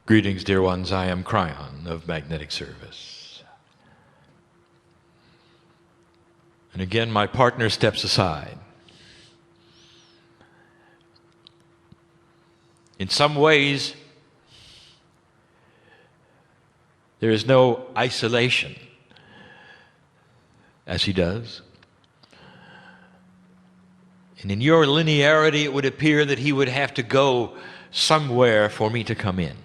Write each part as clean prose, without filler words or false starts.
Greetings, dear ones. I am Kryon of Magnetic Service. And again, my partner steps aside. In some ways, there is no isolation, as he does. And in your linearity, it would appear that he would have to go somewhere for me to come in.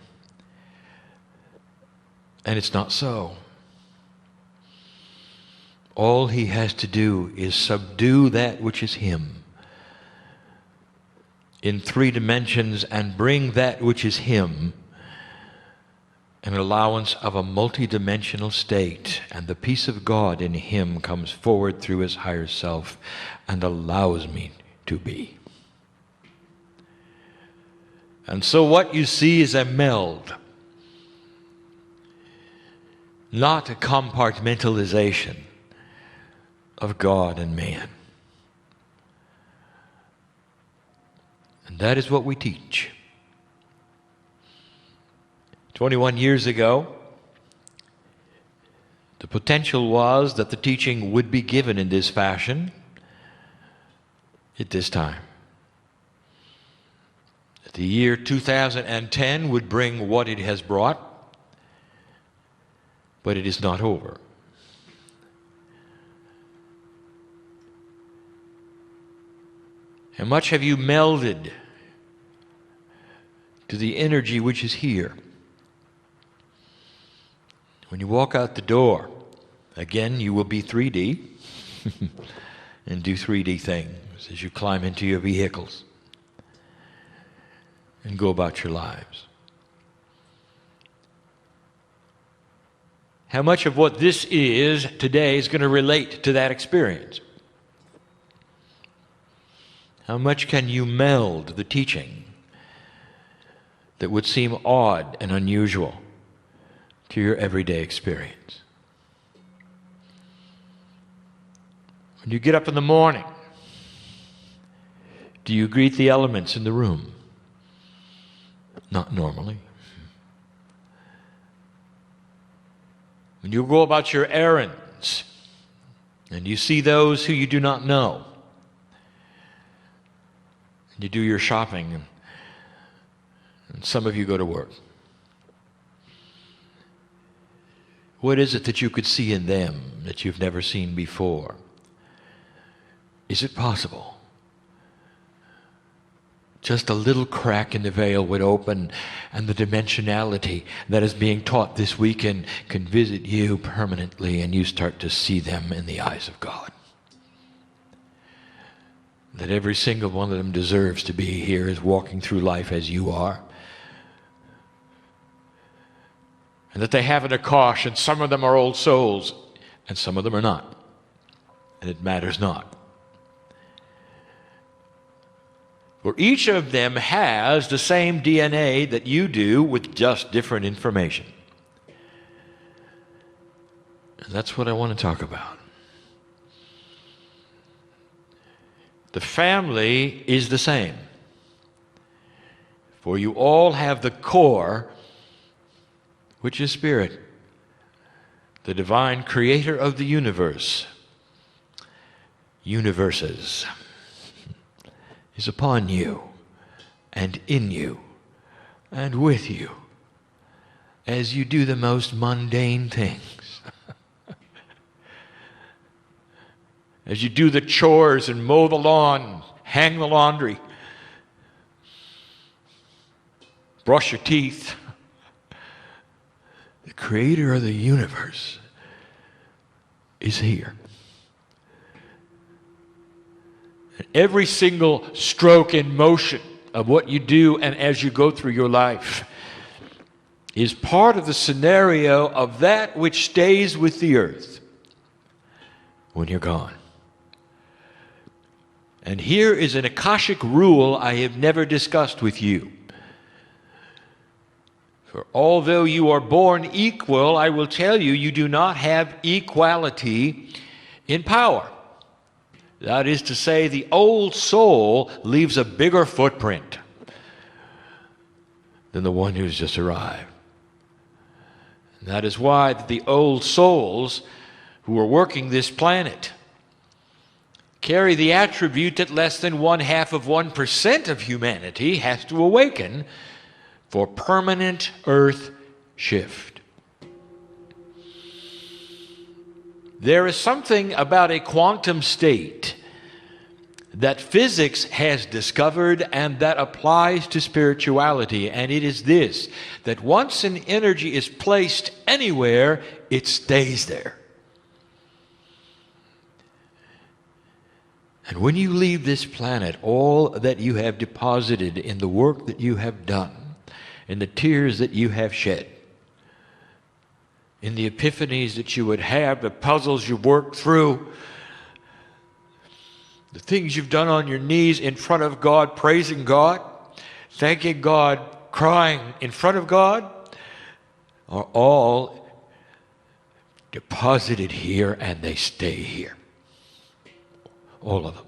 And it's not so. All he has to do is subdue that which is him in 3 dimensions and bring that which is him an allowance of a multidimensional state, and the peace of God in him comes forward through his higher self and allows me to be. And so what you see is a meld, not a compartmentalization of God and man. And that is what we teach. 21 years ago, the potential was that the teaching would be given in this fashion at this time. The year 2010 would bring what it has brought, but it is not over. How much have you melded to the energy which is here? When you walk out the door, again, you will be 3D and do 3D things as you climb into your vehicles and go about your lives. How much of what this is today is going to relate to that experience? How much can you meld the teaching that would seem odd and unusual to your everyday experience? When you get up in the morning, do you greet the elements in the room? Not normally. When you go about your errands and you see those who you do not know, and you do your shopping, and some of you go to work, what is it that you could see in them that you've never seen before? Is it possible? Just a little crack in the veil would open, and the dimensionality that is being taught this weekend can visit you permanently, and you start to see them in the eyes of God. That every single one of them deserves to be here, is walking through life as you are. And that they have an Akash, and some of them are old souls, and some of them are not. And it matters not. For each of them has the same DNA that you do, with just different information. And that's what I want to talk about. The family is the same. For you all have the core, which is Spirit, the divine creator of the universe, universes, is upon you and in you and with you as you do the most mundane things. As you do the chores and mow the lawn, hang the laundry, brush your teeth. The creator of the universe is here. And every single stroke and motion of what you do and as you go through your life is part of the scenario of that which stays with the earth when you're gone. And here is an Akashic rule I have never discussed with you. For although you are born equal, I will tell you, you do not have equality in power. That is to say, the old soul leaves a bigger footprint. than the one who's just arrived. And that is why the old souls who are working this planet carry the attribute that less than 0.5% of humanity has to awaken for permanent earth shift. There is something about a quantum state that physics has discovered and that applies to spirituality, and it is this, that once an energy is placed anywhere, it stays there. And when you leave this planet, all that you have deposited in the work that you have done, in the tears that you have shed, in the epiphanies that you would have, the puzzles you've worked through, the things you've done on your knees in front of God, praising God, thanking God, crying in front of God, are all deposited here, and they stay here. All of them.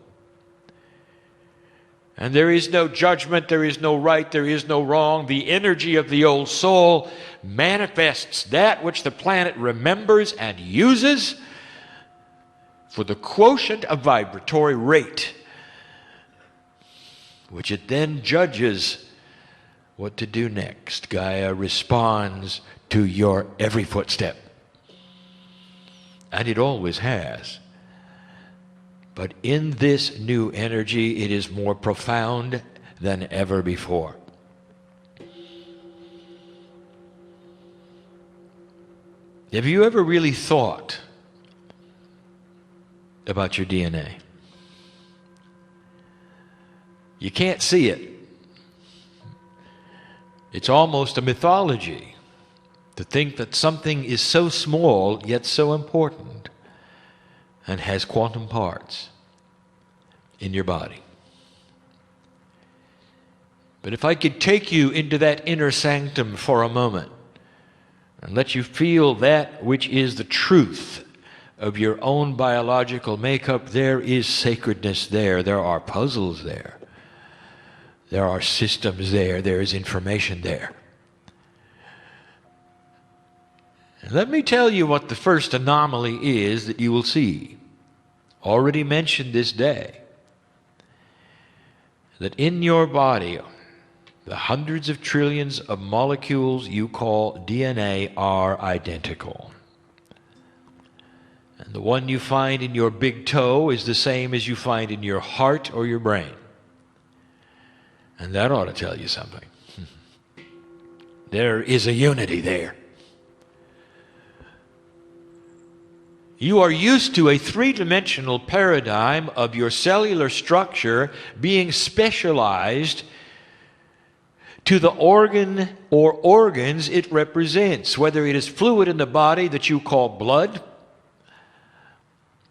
And there is no judgment, there is no right, there is no wrong. The energy of the old soul manifests that which the planet remembers and uses for the quotient of vibratory rate, which it then judges what to do next. Gaia responds to your every footstep. And it always has. But in this new energy, it is more profound than ever before. Have you ever really thought about your DNA? You can't see it. It's almost a mythology to think that something is so small yet so important and has quantum parts in your body. But if I could take you into that inner sanctum for a moment and let you feel that which is the truth of your own biological makeup, there is sacredness there. There are puzzles there. There are systems there. There is information there. And let me tell you what the first anomaly is that you will see. Already mentioned this day. That in your body, the hundreds of trillions of molecules you call DNA are identical. And the one you find in your big toe is the same as you find in your heart or your brain. And that ought to tell you something. There is a unity there. You are used to a three-dimensional paradigm of your cellular structure being specialized to the organ or organs it represents, whether it is fluid in the body that you call blood,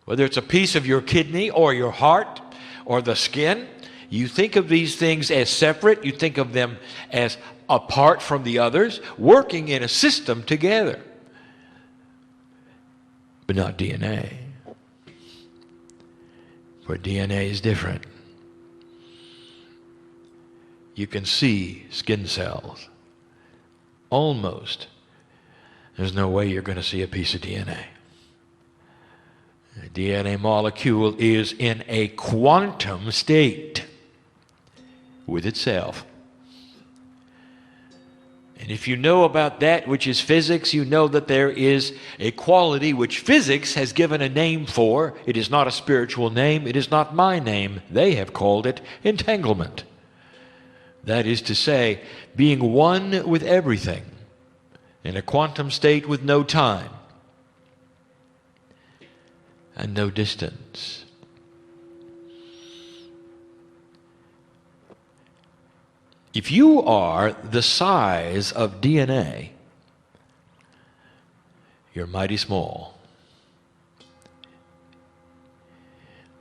whether it's a piece of your kidney or your heart or the skin. You think of these things as separate. You think of them as apart from the others, working in a system together. But not DNA. For DNA is different. You can see skin cells. Almost. There's no way you're going to see a piece of DNA. The DNA molecule is in a quantum state with itself. And if you know about that which is physics, you know that there is a quality which physics has given a name for. It is not a spiritual name. It is not my name. They have called it entanglement. That is to say, being one with everything in a quantum state with no time and no distance. If you are the size of DNA, you're mighty small.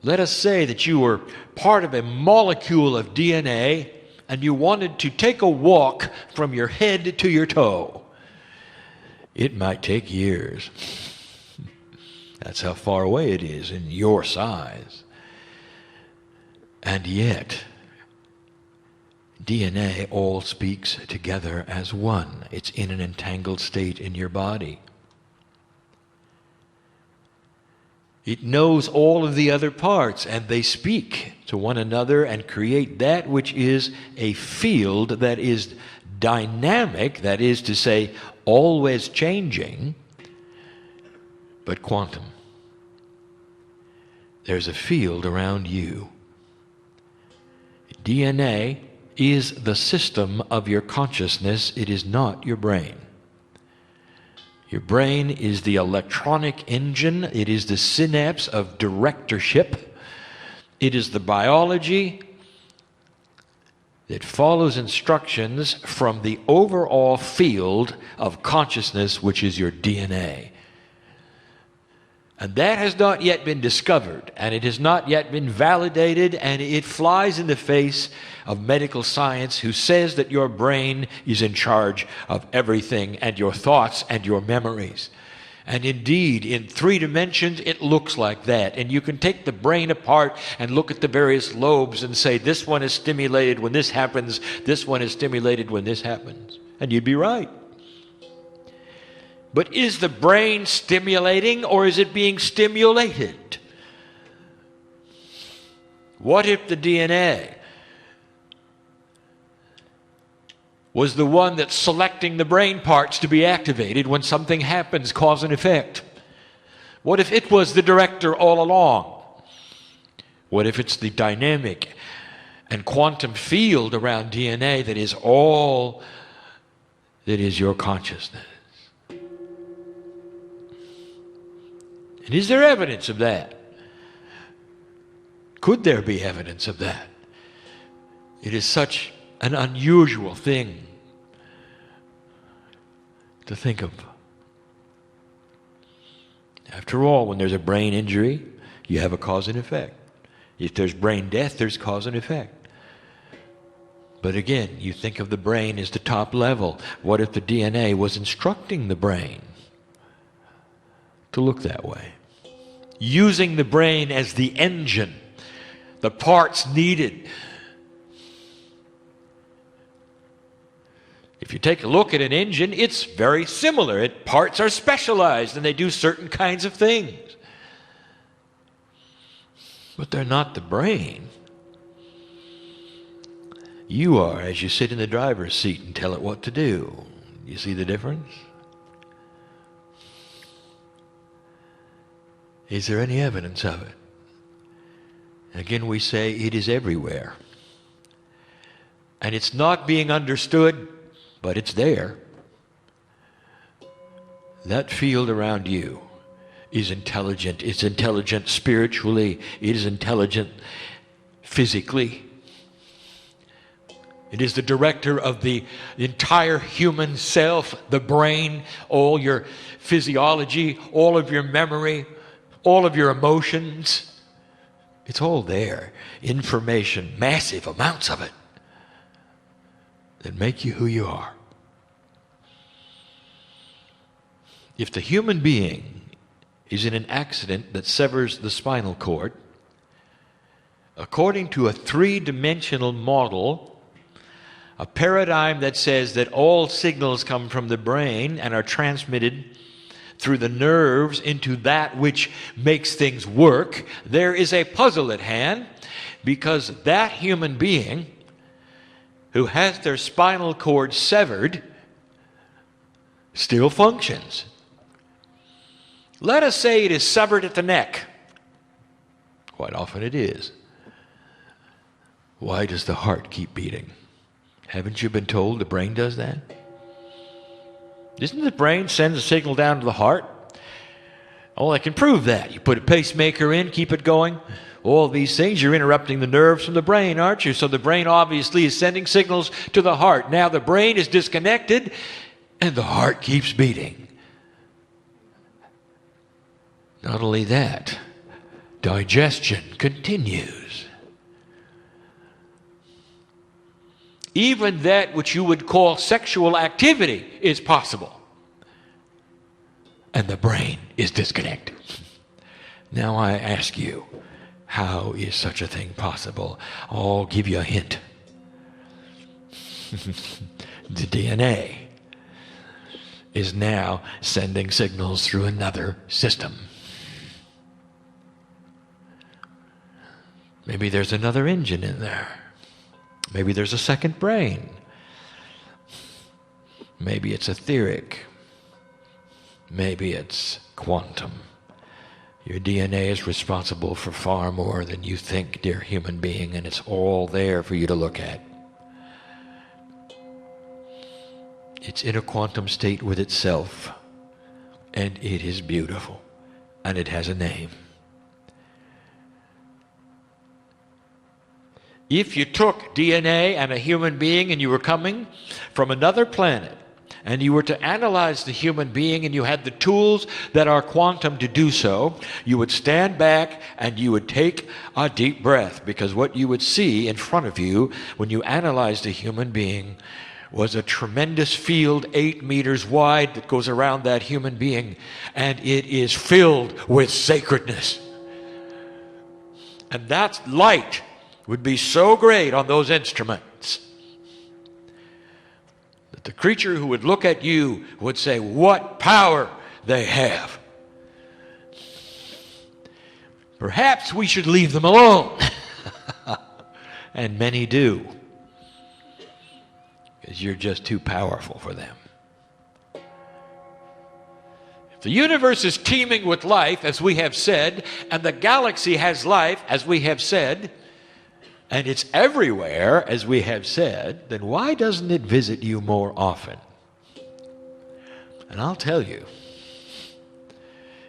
Let us say that you were part of a molecule of DNA and you wanted to take a walk from your head to your toe. It might take years. That's how far away it is in your size. And yet, DNA all speaks together as one. It's in an entangled state in your body. It knows all of the other parts, and they speak to one another and create that which is a field that is dynamic, that is to say, always changing, but quantum. There's a field around you. DNA is the system of your consciousness. It is not your brain. Your brain is the electronic engine. It is the synapse of directorship. It is the biology that follows instructions from the overall field of consciousness, which is your DNA. And that has not yet been discovered, and it has not yet been validated, and it flies in the face of medical science, who says that your brain is in charge of everything, and your thoughts and your memories. And indeed, in 3 dimensions, it looks like that. And you can take the brain apart and look at the various lobes and say, this one is stimulated when this happens, this one is stimulated when this happens. And you'd be right. But is the brain stimulating, or is it being stimulated? What if the DNA was the one that's selecting the brain parts to be activated when something happens, cause and effect? What if it was the director all along? What if it's the dynamic and quantum field around DNA that is all that is your consciousness? And is there evidence of that? Could there be evidence of that? It is such an unusual thing to think of. After all, when there's a brain injury, you have a cause and effect. If there's brain death, there's cause and effect. But again, you think of the brain as the top level. What if the DNA was instructing the brain to look that way? Using the brain as the engine, the parts needed. If you take a look at an engine, it's very similar. Parts are specialized and they do certain kinds of things. But they're not the brain. You are, as you sit in the driver's seat and tell it what to do. You see the difference? Is there any evidence of it? Again, we say it is everywhere. And it's not being understood, but it's there. That field around you is intelligent. It's intelligent spiritually. It is intelligent physically. It is the director of the entire human self, the brain, all your physiology, all of your memory, all of your emotions. It's all there. Information, massive amounts of it, that make you who you are. If the human being is in an accident that severs the spinal cord, according to a 3-dimensional model, a paradigm that says that all signals come from the brain and are transmitted through the nerves into that which makes things work, there is a puzzle at hand, because that human being who has their spinal cord severed still functions. Let us say it is severed at the neck. Quite often it is. Why does the heart keep beating? Haven't you been told the brain does that? Doesn't the brain send a signal down to the heart? Oh, I can prove that. You put a pacemaker in, keep it going. All these things, you're interrupting the nerves from the brain, aren't you? So the brain obviously is sending signals to the heart. Now the brain is disconnected and the heart keeps beating. Not only that, digestion continues. Even that which you would call sexual activity is possible. And the brain is disconnected. Now I ask you, how is such a thing possible? I'll give you a hint. The DNA is now sending signals through another system. Maybe there's another engine in there. Maybe there's a second brain. Maybe it's etheric. Maybe it's quantum. Your DNA is responsible for far more than you think, dear human being, and it's all there for you to look at. It's in a quantum state with itself, and it is beautiful, and it has a name. If you took DNA and a human being and you were coming from another planet, and you were to analyze the human being and you had the tools that are quantum to do so, you would stand back and you would take a deep breath, because what you would see in front of you when you analyzed a human being was a tremendous field 8 meters wide that goes around that human being, and it is filled with sacredness. And that light would be so great on those instruments that the creature who would look at you would say, what power they have. Perhaps we should leave them alone. And many do, because you're just too powerful for them. If the universe is teeming with life, as we have said, and the galaxy has life, as we have said, and it's everywhere, as we have said, then why doesn't it visit you more often? And I'll tell you,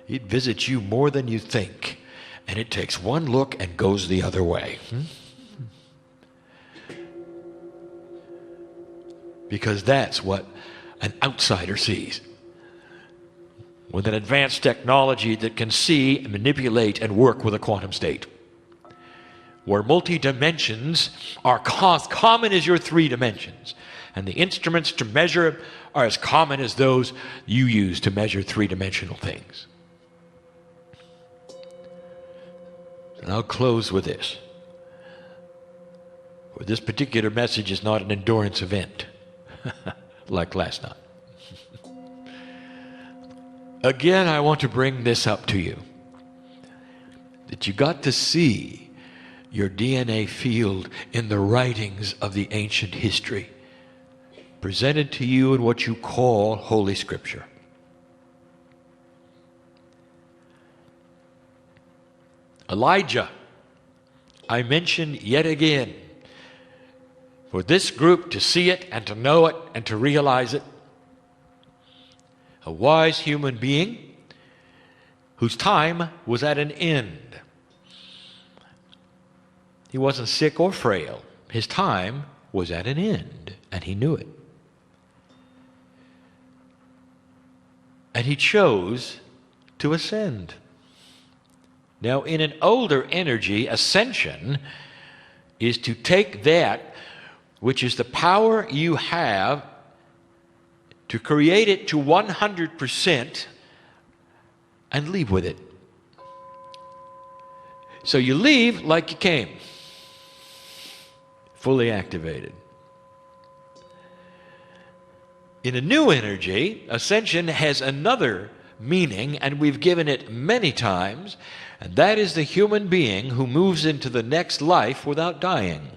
it visits you more than you think, and it takes one look and goes the other way. Because that's what an outsider sees. With an advanced technology that can see, manipulate, and work with a quantum state, where multi-dimensions are common as your 3 dimensions, and the instruments to measure are as common as those you use to measure 3-dimensional things. And I'll close with this. For this particular message is not an endurance event like last night. Again, I want to bring this up to you, that you got to see your DNA field in the writings of the ancient history, presented to you in what you call Holy Scripture. Elijah, I mention yet again, for this group to see it and to know it and to realize it, a wise human being whose time was at an end. He wasn't sick or frail. His time was at an end, and he knew it. And he chose to ascend. Now, in an older energy, ascension is to take that which is the power you have to create it to 100% and leave with it. So you leave like you came, fully activated. In a new energy, ascension has another meaning, and we've given it many times, and that is the human being who moves into the next life without dying.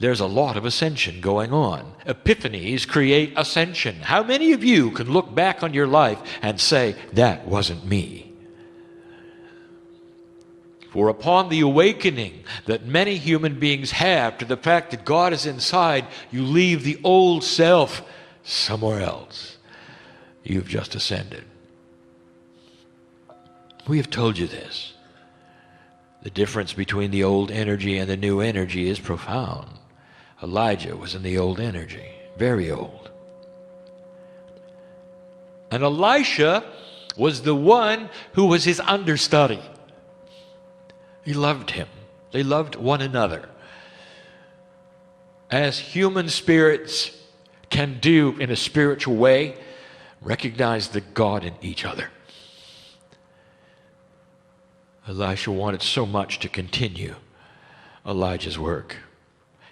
There's a lot of ascension going on. Epiphanies create ascension. How many of you can look back on your life and say, that wasn't me? For upon the awakening that many human beings have to the fact that God is inside, you leave the old self somewhere else. You've just ascended. We have told you this. The difference between the old energy and the new energy is profound. Elijah was in the old energy, very old. And Elisha was the one who was his understudy. He loved him. They loved one another, as human spirits can do in a spiritual way, recognize the God in each other. Elisha wanted so much to continue Elijah's work.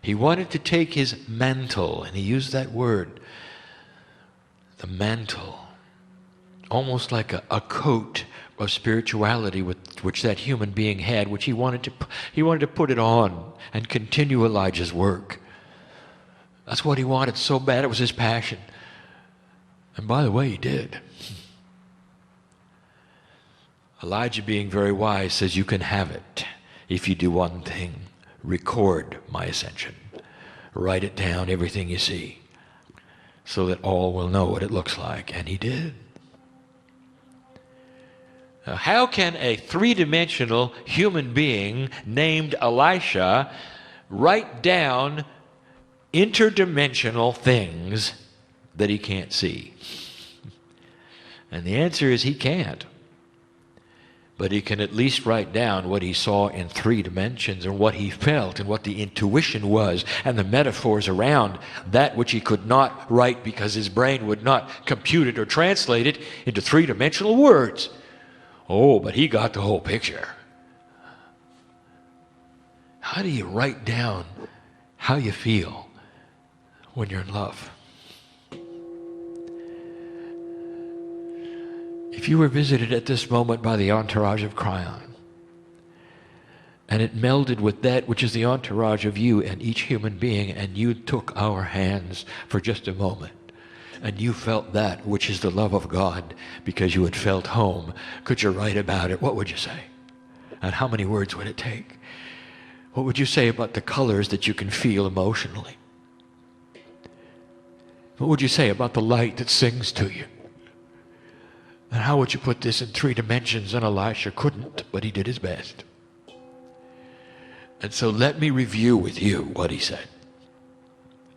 He wanted to take his mantle, and he used that word, the mantle, almost like a coat of spirituality which that human being had, which he wanted to put it on and continue Elijah's work. That's what he wanted so bad. It was his passion. And by the way, he did. Elijah, being very wise, says, you can have it if you do one thing. Record my ascension. Write it down, everything you see, so that all will know what it looks like. And he did. Now, how can a three-dimensional human being named Elisha write down interdimensional things that he can't see? And the answer is he can't. But he can at least write down what he saw in 3 dimensions, and what he felt, and what the intuition was, and the metaphors around that which he could not write because his brain would not compute it or translate it into 3-dimensional words. Oh, but he got the whole picture. How do you write down how you feel when you're in love? If you were visited at this moment by the entourage of Kryon, and it melded with that which is the entourage of you and each human being, and you took our hands for just a moment, and you felt that which is the love of God because you had felt home, could you write about it? What would you say? And how many words would it take? What would you say about the colors that you can feel emotionally? What would you say about the light that sings to you? And how would you put this in 3 dimensions? And Elisha couldn't, but he did his best. And so let me review with you what he said.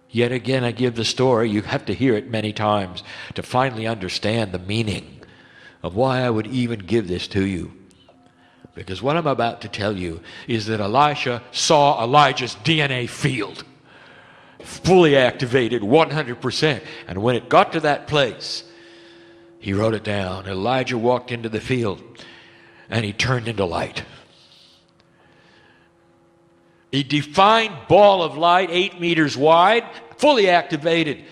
Yet again, I give the story. You have to hear it many times to finally understand the meaning of why I would even give this to you. Because what I'm about to tell you is that Elisha saw Elijah's DNA field, fully activated, 100%. And when it got to that place, he wrote it down. Elijah walked into the field, and he turned into light. A defined ball of light, 8 meters wide, fully activated,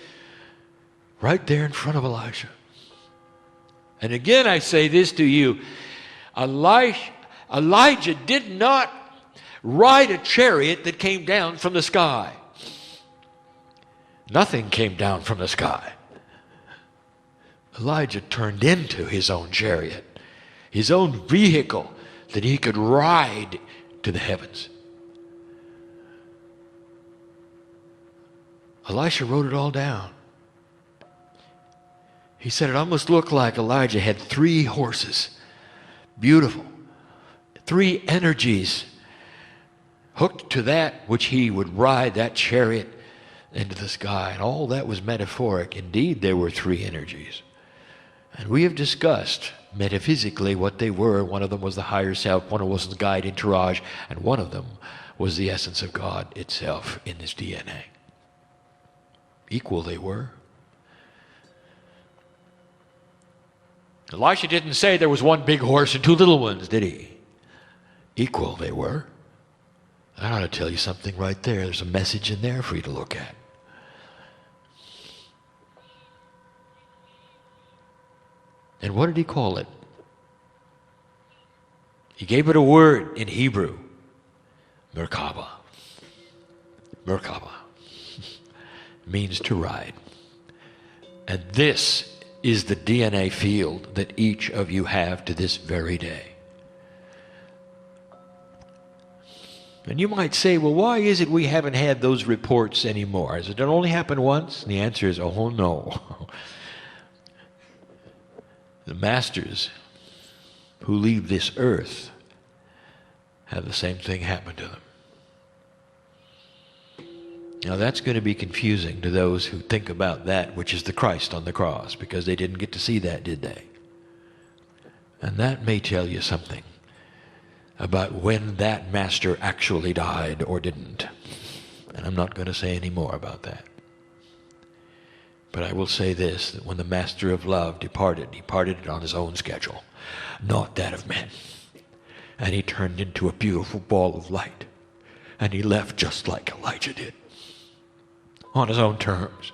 right there in front of Elisha. And again, I say this to you. Elijah did not ride a chariot that came down from the sky. Nothing came down from the sky. Elijah turned into his own chariot, his own vehicle that he could ride to the heavens. Elisha wrote it all down. He said it almost looked like Elijah had 3 horses, beautiful, 3 energies hooked to that which he would ride, that chariot, into the sky. And all that was metaphoric. Indeed, there were 3 energies. And we have discussed metaphysically what they were. One of them was the higher self, one of them was the guide entourage, and one of them was the essence of God itself in his DNA. Equal they were. Elisha didn't say there was 1 big horse and 2 little ones, did he? Equal they were. I ought to tell you something right there. There's a message in there for you to look at. And what did he call it? He gave it a word in Hebrew. Merkabah. Merkabah means to ride. And this is the DNA field that each of you have to this very day. And you might say, well, why is it we haven't had those reports anymore? Has it only happened once? And the answer is, oh no. The masters who leave this earth have the same thing happen to them. Now that's going to be confusing to those who think about that which is the Christ on the cross, because they didn't get to see that, did they? And that may tell you something about when that master actually died or didn't. And I'm not going to say any more about that. But I will say this, that when the master of love departed, he departed on his own schedule, not that of men. And he turned into a beautiful ball of light. And he left just like Elijah did. on his own terms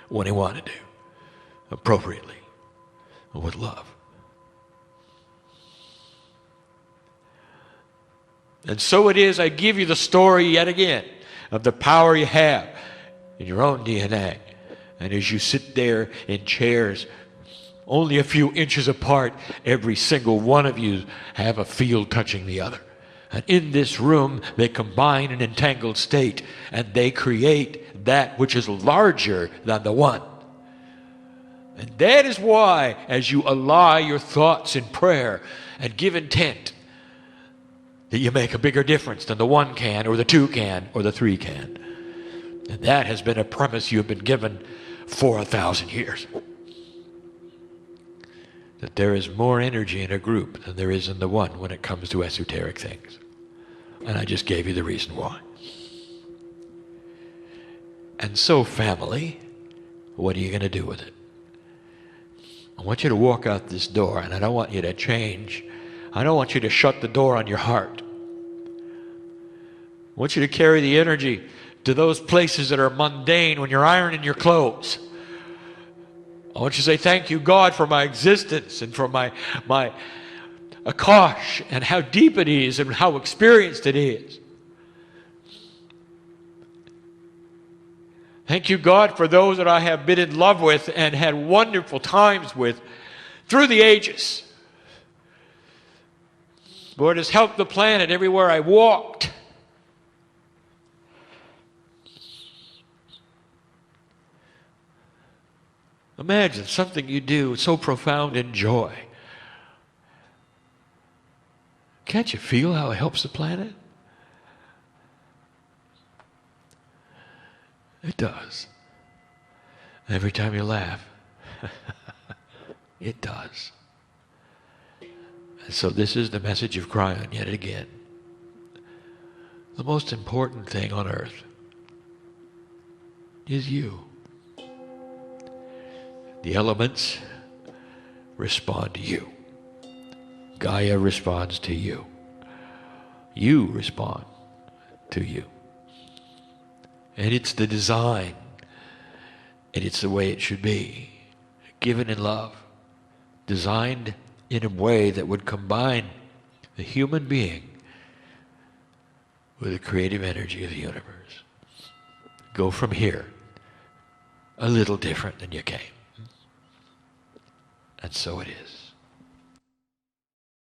when he wanted to, appropriately, with love. And so it is, I give you the story yet again of the power you have in your own DNA. And as you sit there in chairs, only a few inches apart, every single one of you have a field touching the other. And in this room, they combine in entangled state, and they create that which is larger than the one. And that is why, as you ally your thoughts in prayer and give intent, that you make a bigger difference than the one can, or the two can, or the three can. And that has been a premise you have been given for 1,000 years. That there is more energy in a group than there is in the one when it comes to esoteric things. And I just gave you the reason why. And so, family, what are you going to do with it? I want you to walk out this door, and I don't want you to change. I don't want you to shut the door on your heart. I want you to carry the energy to those places that are mundane when you're ironing your clothes. I want you to say, thank you, God, for my existence and for my akash and how deep it is and how experienced it is. Thank you, God, for those that I have been in love with and had wonderful times with through the ages. Lord, has helped the planet everywhere I walked. Imagine something you do so profound in joy. Can't you feel how it helps the planet? It does. Every time you laugh, it does. And so this is the message of Kryon yet again. The most important thing on earth is you. The elements respond to you. Gaia responds to you. You respond to you. And it's the design, and it's the way it should be, given in love, designed in a way that would combine the human being with the creative energy of the universe. Go from here a little different than you came. And so it is.